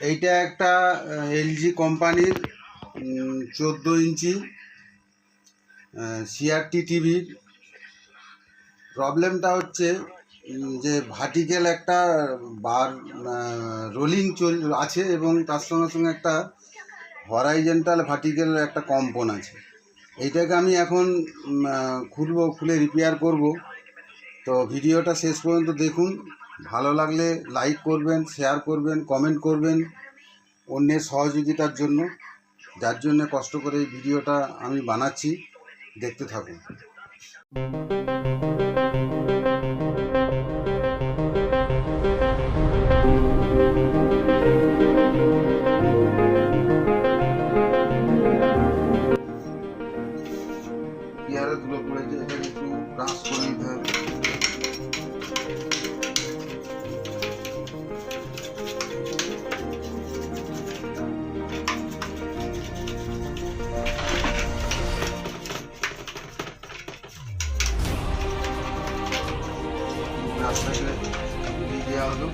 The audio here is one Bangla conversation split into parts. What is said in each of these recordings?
এইটা একটা এলজি কোম্পানির 14 ইঞ্চি সিআরটি টিভির। প্রবলেমটা হচ্ছে যে ভার্টিক্যাল একটা বার রোলিং আছে এবং তার সঙ্গে সঙ্গে একটা হরাইজেন্টাল ভার্টিক্যাল একটা কম্পন আছে। এইটাকে আমি এখন খুলে রিপেয়ার করব। তো ভিডিওটা শেষ পর্যন্ত দেখুন। ভালো লাগলে লাইক করবেন, শেয়ার করবেন, কমেন্ট করবেন অন্যের সহযোগিতার জন্য, যার জন্য কষ্ট করে এই ভিডিওটা আমি বানাচ্ছি। দেখতে থাকুন। পেয়ারাগুলো পড়েছে, এটা একটু ব্রাশ করে নিতে হবে। ব্রাশটাকে দিয়ে দেওয়া হলো।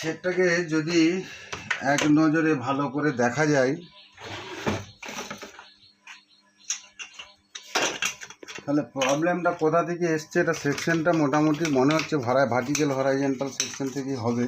সেটটাকে যদি এক নজরে ভালো করে দেখা যায় তাহলে প্রবলেমটা কোথা থেকে এসছে, এটা সেকশনটা মোটামুটি মনে হচ্ছে ভার্টিক্যাল হরাইজেন্টাল সেকশন থেকেই হবে।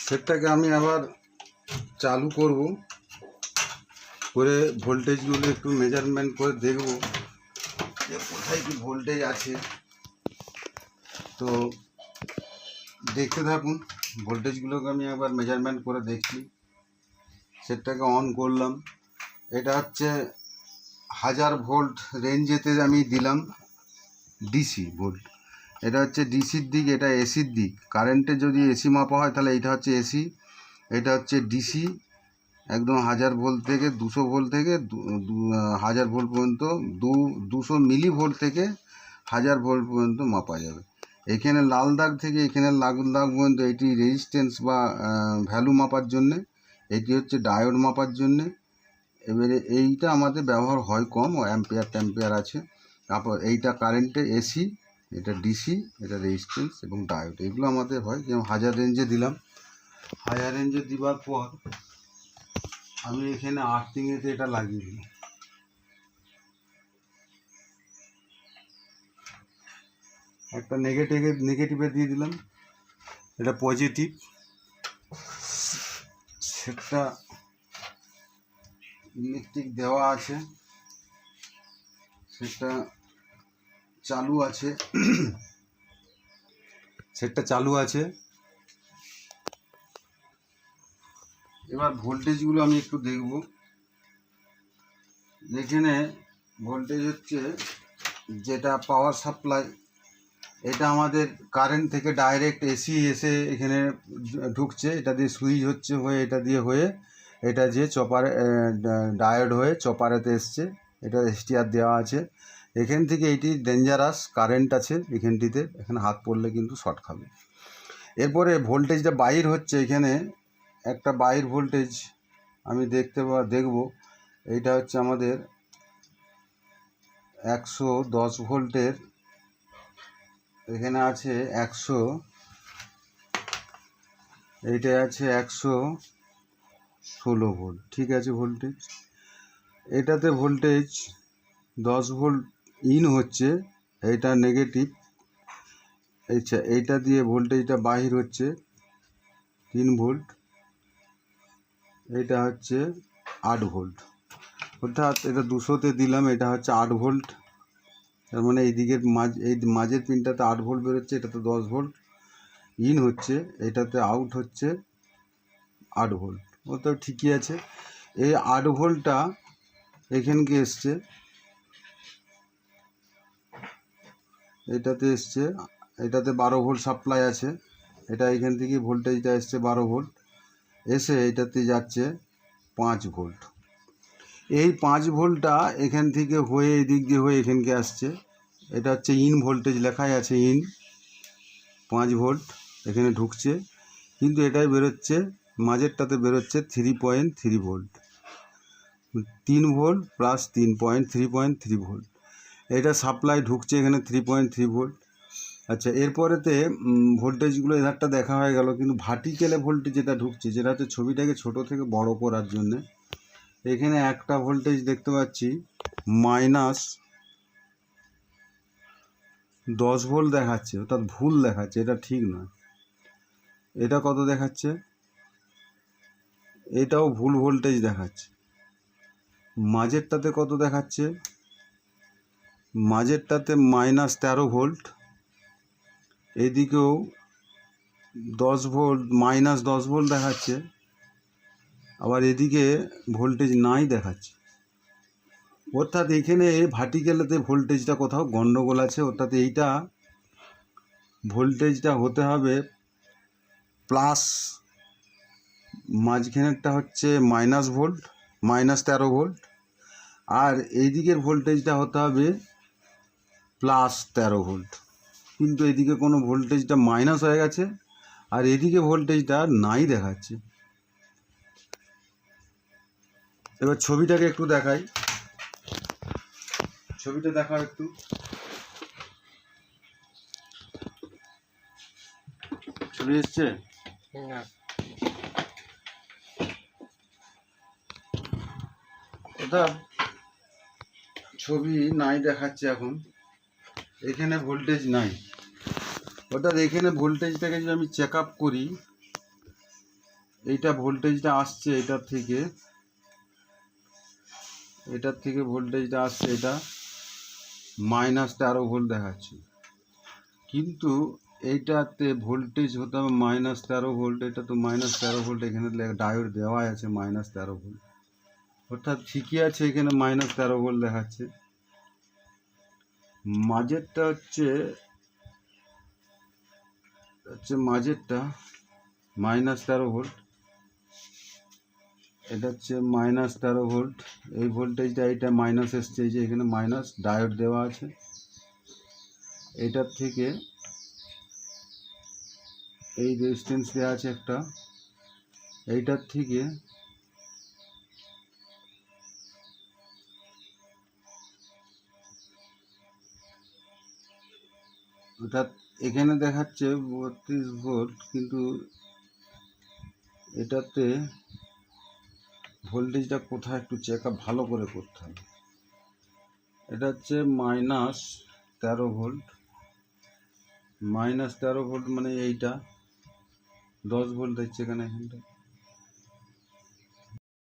সেটটাকে আমি আবার চালু করব, করে ভোল্টেজগুলো একটু মেজারমেন্ট করে দেখব যে কোথায় কি ভোল্টেজ আছে। তো দেখতে থাকুন। ভোল্টেজগুলোকে আমি একবার মেজারমেন্ট করে দেখছি। সেটটাকে অন করলাম। এটা হচ্ছে 1000 ভোল্ট রেঞ্জেতে আমি দিলাম, ডিসি ভোল্ট। এটা হচ্ছে ডিসির দিক, এটা এসির দিক। কারেন্টে যদি এসি মাপা হয় তাহলে এটা হচ্ছে এসি, এটা হচ্ছে ডিসি। একদম 1000 ভোল্ট থেকে 200 ভোল্ট থেকে 1000 ভোল্ট পর্যন্ত 200 মিলি ভোল্ট থেকে 1000 ভোল্ট পর্যন্ত মাপা যাবে। এখানে লাল দাগ থেকে এখানে লাল দাগ পর্যন্ত এটি রেজিস্ট্যান্স বা ভ্যালু মাপার জন্যে, এটি হচ্ছে ডায়োড মাপার জন্যে। এবারে এইটা আমাদের ব্যবহার হয় কম, অ্যাম্পিয়ার ট্যাম্পিয়ার আছে। তারপর এইটা কারেন্টে এসি, এটা ডিসি, এটা রেজিস্ট্যান্স এবং ডায়োড, এগুলো আমাদের হয়। যেমন 1000 রেঞ্জে দিলাম। 1000 রেঞ্জে দেওয়ার পর আমি এখানে আর্থিংয়েতে এটা লাগিয়ে দিই। একটা নেগেটিভে দিয়ে দিলাম, এটা পজিটিভ। সেটা ইলেকট্রিক দেওয়া আছে, সেটা চালু আছে। সেটটা চালু আছে। এবার ভোল্টেজগুলো আমি একটু দেখব। এখানে ভোল্টেজ হচ্ছে যেটা পাওয়ার সাপ্লাই, এটা আমাদের কারেন্ট থেকে ডাইরেক্ট এসি এসে এখানে ঢুকছে। এটা দিয়ে সুইচ হচ্ছে হয়ে, এটা দিয়ে হয়ে এটা যে চপারে ডায়োড হয়ে চপারেতে এসছে। এটা এসটিআর দেওয়া আছে। এখান থেকে এইটি ডেঞ্জারাস কারেন্ট আছে এখানটিতে, এখানে হাত পড়লে কিন্তু শর্ট খাবে। এরপরে ভোল্টেজটা বাইর হচ্ছে, এখানে একটা বাইর ভোল্টেজ আমি দেখব। এইটা হচ্ছে আমাদের 110 ভোল্টের, এখানে আছে 100, এইটা আছে 116 ভোল্ট। ঠিক আছে, ভোল্টেজ এটাতে ভোল্টেজ 10 ভোল্ট ইন হচ্ছে, এইটা নেগেটিভ। আচ্ছা, এইটা দিয়ে ভোল্টেজটা বাহির হচ্ছে 3 ভোল্ট, এটা হচ্ছে 8 ভোল্ট। অর্থাৎ এটা 200-তে দিলাম, এটা হচ্ছে 8 ভোল্ট। তার মানে এই মাঝের পিনটাতে 8 ভোল্ট বেরোচ্ছে, এটাতে 10 ভোল্ট ইন হচ্ছে, এটাতে আউট হচ্ছে 8 ভোল্ট। অর্থাৎ ঠিকই আছে। এই 8 ভোল্টটা এখানকে এসছে, এটাতে এসছে, এটাতে 12 ভোল্ট সাপ্লাই আছে, এটা এখান থেকে ভোল্টেজটা এসছে 12 ভোল্ট, এসে এটাতে যাচ্ছে 5 ভোল্ট। এই 5 ভোল্টটা এখান থেকে হয়ে এই দিক দিয়ে হয়ে এখানকে আসছে, এটা হচ্ছে ইন ভোল্টেজ, লেখাই আছে ইন 5 ভোল্ট এখানে ঢুকছে, কিন্তু এটাই বেরোচ্ছে, মাঝেরটাতে বেরোচ্ছে 3.3 ভোল্ট, 3 ভোল্ট প্লাস 3.3 ভোল্ট। এটা সাপ্লাই ঢুকছে এখানে 3.3 ভোল্ট। আচ্ছা, এরপরেতে ভোল্টেজগুলো এধারটা দেখা হয়ে গেল, কিন্তু ভার্টিক্যালে ভোল্টেজ যেটা ঢুকছে, যেটা হচ্ছে ছবিটাকে ছোট থেকে বড় করার জন্যে, এখানে একটা ভোল্টেজ দেখতে পাচ্ছি -10 ভোল্ট দেখাচ্ছে, অর্থাৎ ভুল দেখাচ্ছে, এটা ঠিক নয়। এটা কত দেখাচ্ছে? এটাও ভুল ভোল্টেজ দেখাচ্ছে। মাঝেরটাতে কত দেখাচ্ছে? মাঝেরটাতে -13 ভোল্ট, এদিকেও 10 ভোল্ট, -10 ভোল্ট দেখাচ্ছে, আবার এদিকে ভোল্টেজ নাই দেখাচ্ছে। অর্থাৎ এখানে ভার্টিক্যালেতে ভোল্টেজটা কোথাও গন্ডগোল আছে, অর্থাৎ এইটা ভোল্টেজটা হতে হবে প্লাস, মাঝখানেরটা হচ্ছে -ভোল্ট, -13 ভোল্ট, আর এই দিকের ভোল্টেজটা হতে হবে +13 ভোল্ট। কিন্তু এদিকে কোনো ভোল্টেজটা মাইনাস হয়ে গেছে, আর এদিকে ভোল্টেজটা নাই দেখাচ্ছে। এবার ছবিটাকে একটু দেখাই, ছবিটা দেখাও একটু। ছবি এসছে? ওটা ছবি নাই দেখাচ্ছে এখন, এখানে ভোল্টেজ নাই। অর্থাৎ এখানে ভোল্টেজটাকে যদি আমি চেক আপ করি, এইটা ভোল্টেজটা আসছে এটার থেকে ভোল্টেজটা আসছে, এটা -13 ভোল্ট দেখাচ্ছে, কিন্তু এইটাতে ভোল্টেজ হতে হবে -13 ভোল্ট, এটা তো -13 ভোল্ট, এখানে ডায়োড দেওয়া আছে -13 ভোল্ট, অর্থাৎ ঠিকই আছে, এখানে -13 ভোল্ট দেখাচ্ছে। মাঝেরটা হচ্ছে মাঝেরটা -13 ভোল্ট, এটা হচ্ছে -13 ভোল্ট, এই ভোল্টেজটা এইটা মাইনাস এসছে, এই যে এখানে মাইনাস, ডায়োড দেওয়া আছে, এটার থেকে এই রেজিস্ট্যান্স দেওয়া আছে একটা, এইটার থেকে অর্থাৎ এখানে দেখাচ্ছে 32 ভোল্ট, কিন্তু এটাতে ভোল্টেজটা কোথায় একটু চেক আপ ভালো করে করতে হবে। এটা হচ্ছে -13 ভোল্ট, -13 ভোল্ট মানে এইটা 10 ভোল্ট দিচ্ছে এখানে, এখানটা